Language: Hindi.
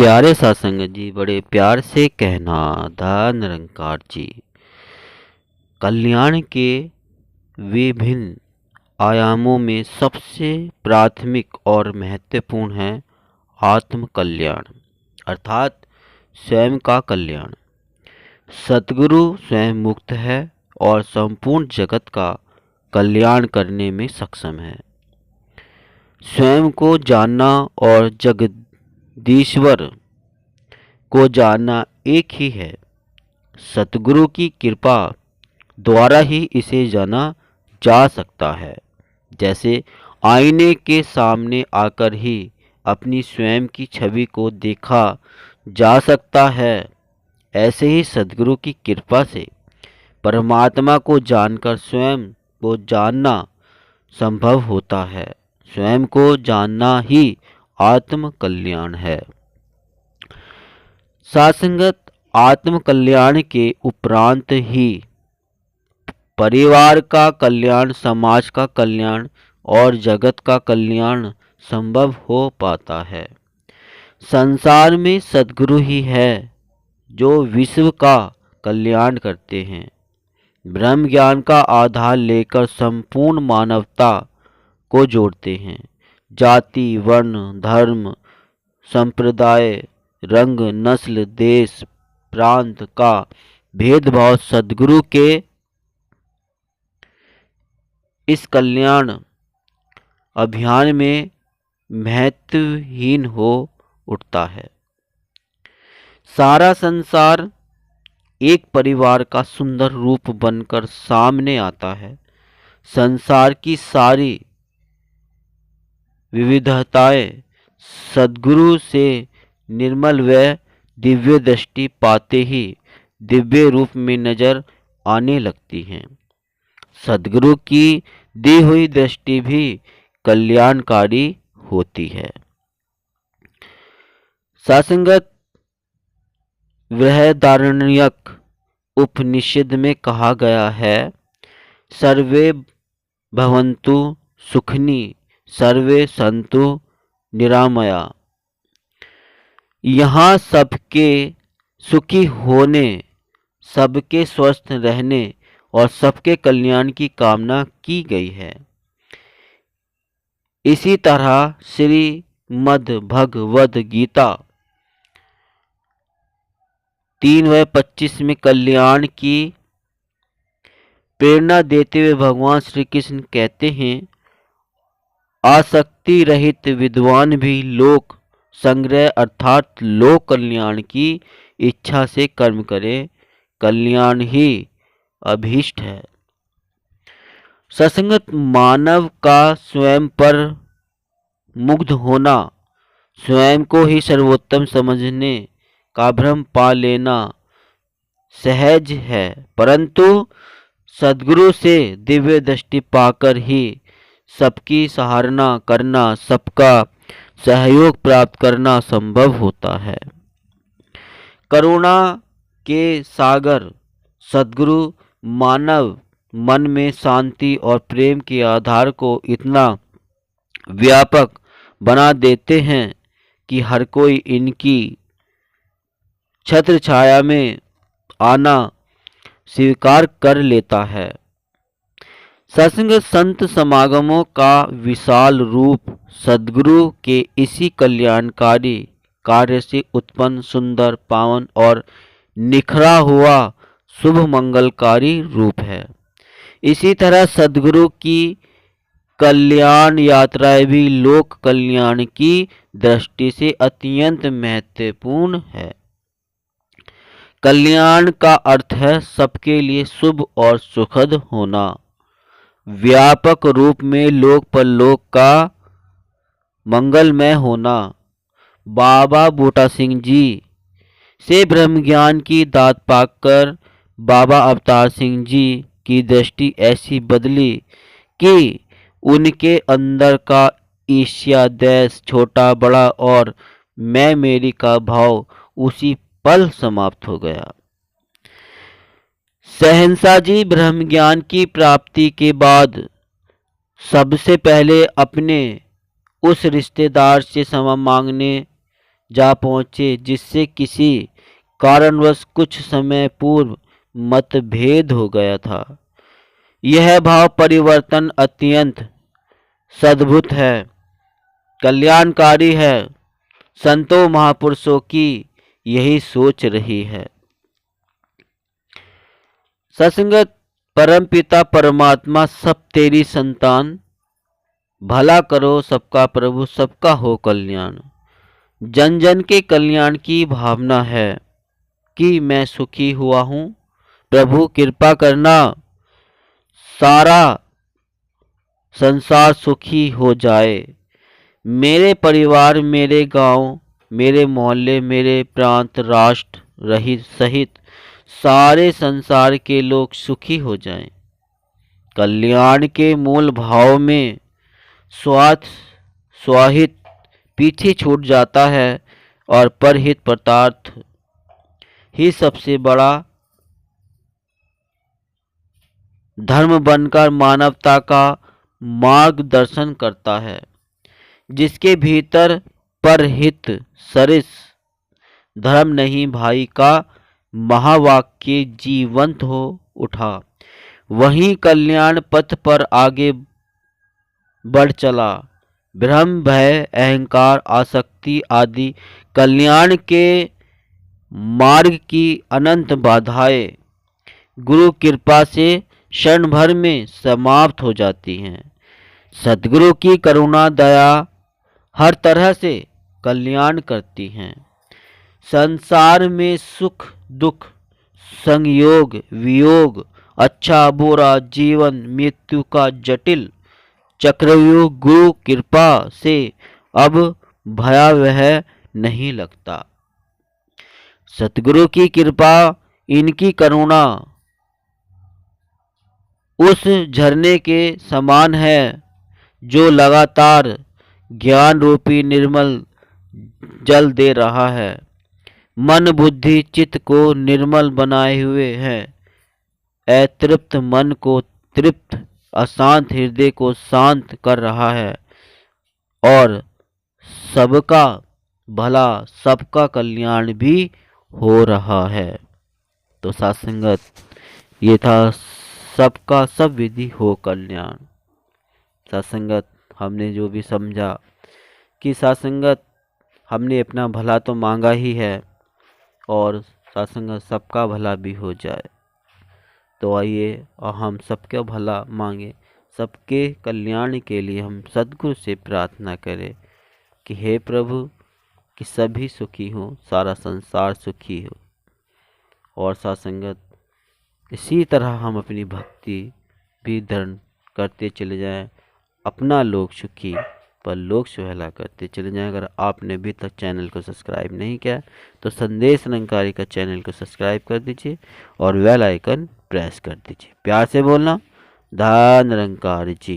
प्यारे सत्संग जी, बड़े प्यार से कहना धन निरंकार जी। कल्याण के विभिन्न आयामों में सबसे प्राथमिक और महत्वपूर्ण है आत्म कल्याण, अर्थात स्वयं का कल्याण। सतगुरु स्वयं मुक्त है और संपूर्ण जगत का कल्याण करने में सक्षम है। स्वयं को जानना और जगदीश्वर को जानना एक ही है। सतगुरु की कृपा द्वारा ही इसे जाना जा सकता है। जैसे आईने के सामने आकर ही अपनी स्वयं की छवि को देखा जा सकता है, ऐसे ही सतगुरु की कृपा से परमात्मा को जानकर स्वयं को जानना संभव होता है। स्वयं को जानना ही आत्म कल्याण है। सासंगत आत्म कल्याण के उपरांत ही परिवार का कल्याण, समाज का कल्याण और जगत का कल्याण संभव हो पाता है। संसार में सद्गुरु ही है जो विश्व का कल्याण करते हैं। ब्रह्म ज्ञान का आधार लेकर संपूर्ण मानवता को जोड़ते हैं। जाति, वर्ण, धर्म, संप्रदाय, रंग, नस्ल, देश, प्रांत का भेदभाव सद्गुरु के इस कल्याण अभियान में महत्वहीन हो उठता है। सारा संसार एक परिवार का सुंदर रूप बनकर सामने आता है। संसार की सारी विविधताएं सद्गुरु से निर्मल व दिव्य दृष्टि पाते ही दिव्य रूप में नजर आने लगती हैं। सद्गुरु की दी हुई दृष्टि भी कल्याणकारी होती है। सासंगत बृहदारण्यक उपनिषद में कहा गया है, सर्वे भवन्तु सुखिनी सर्वे सन्तु निरामया। यहाँ सबके सुखी होने, सबके स्वस्थ रहने और सबके कल्याण की कामना की गई है। इसी तरह श्रीमद् भगवद गीता 3:25 में कल्याण की प्रेरणा देते हुए भगवान श्री कृष्ण कहते हैं, आसक्ति रहित विद्वान भी लोक संग्रह अर्थात लोक कल्याण की इच्छा से कर्म करें, कल्याण ही अभीष्ट है। सत्संगत मानव का स्वयं पर मुग्ध होना, स्वयं को ही सर्वोत्तम समझने का भ्रम पा लेना सहज है, परंतु सद्गुरु से दिव्य दृष्टि पाकर ही सबकी सराहना करना, सबका सहयोग प्राप्त करना संभव होता है। करुणा के सागर सद्गुरु मानव मन में शांति और प्रेम के आधार को इतना व्यापक बना देते हैं कि हर कोई इनकी छत्र छाया में आना स्वीकार कर लेता है। सत्संग संत समागमों का विशाल रूप सद्गुरु के इसी कल्याणकारी कार्य से उत्पन्न सुंदर, पावन और निखरा हुआ शुभ मंगलकारी रूप है। इसी तरह सद्गुरु की कल्याण यात्राएं भी लोक कल्याण की दृष्टि से अत्यंत महत्वपूर्ण है। कल्याण का अर्थ है सबके लिए शुभ और सुखद होना, व्यापक रूप में लोक परलोक का मंगलमय होना। बाबा बूटा सिंह जी से ब्रह्म ज्ञान की दात पाकर बाबा अवतार सिंह जी की दृष्टि ऐसी बदली कि उनके अंदर का ईर्ष्या, द्वेष, छोटा बड़ा और मैं मेरी का भाव उसी पल समाप्त हो गया। शहंशाह जी ब्रह्म ज्ञान की प्राप्ति के बाद सबसे पहले अपने उस रिश्तेदार से क्षमा मांगने जा पहुँचे, जिससे किसी कारणवश कुछ समय पूर्व मतभेद हो गया था। यह भाव परिवर्तन अत्यंत सद्भुत है, कल्याणकारी है। संतों महापुरुषों की यही सोच रही है। सत्संगत परम पिता परमात्मा सब तेरी संतान, भला करो सबका प्रभु, सबका हो कल्याण। जन जन के कल्याण की भावना है कि मैं सुखी हुआ हूँ, प्रभु कृपा करना सारा संसार सुखी हो जाए। मेरे परिवार, मेरे गांव, मेरे मोहल्ले, मेरे प्रांत, राष्ट्र रहित सहित सारे संसार के लोग सुखी हो जाएं। कल्याण के मूल भाव में स्वार्थ स्वाहित पीछे छूट जाता है और परहित पदार्थ ही सबसे बड़ा धर्म बनकर मानवता का मार्गदर्शन करता है, जिसके भीतर परहित सरिस धर्म नहीं भाई का महावाक्य जीवंत हो उठा, वहीं कल्याण पथ पर आगे बढ़ चला। भ्रम, भय, अहंकार, आसक्ति आदि कल्याण के मार्ग की अनंत बाधाएं गुरु कृपा से क्षण भर में समाप्त हो जाती हैं। सद्गुरु की करुणा दया हर तरह से कल्याण करती हैं। संसार में सुख दुख, संयोग वियोग, अच्छा बुरा, जीवन मृत्यु का जटिल चक्रव्यूह गुरु कृपा से अब भयावह नहीं लगता। सतगुरु की कृपा, इनकी करुणा उस झरने के समान है जो लगातार ज्ञान रूपी निर्मल जल दे रहा है, मन बुद्धि चित्त को निर्मल बनाए हुए है, अतृप्त मन को तृप्त, अशांत हृदय को शांत कर रहा है और सबका भला सबका कल्याण भी हो रहा है। तो सत्संगत, ये था सबका सब विधि हो कल्याण। सत्संगत, हमने जो भी समझा कि सत्संगत हमने अपना भला तो मांगा ही है और सत्संगत सबका भला भी हो जाए। तो आइए और हम सबका भला मांगे, सबके कल्याण के लिए हम सद्गुरु से प्रार्थना करें कि हे प्रभु, कि सभी सुखी हों, सारा संसार सुखी हो। और सत्संगत, इसी तरह हम अपनी भक्ति भी धरण करते चले जाएं, अपना लोक सुखी पर लोक सुहेला करते चले जाएं। अगर आपने अभी तक चैनल को सब्सक्राइब नहीं किया तो संदेश निरंकारी का चैनल को सब्सक्राइब कर दीजिए और बेल आइकन प्रेस कर दीजिए। प्यार से बोलना, धन निरंकारी जी।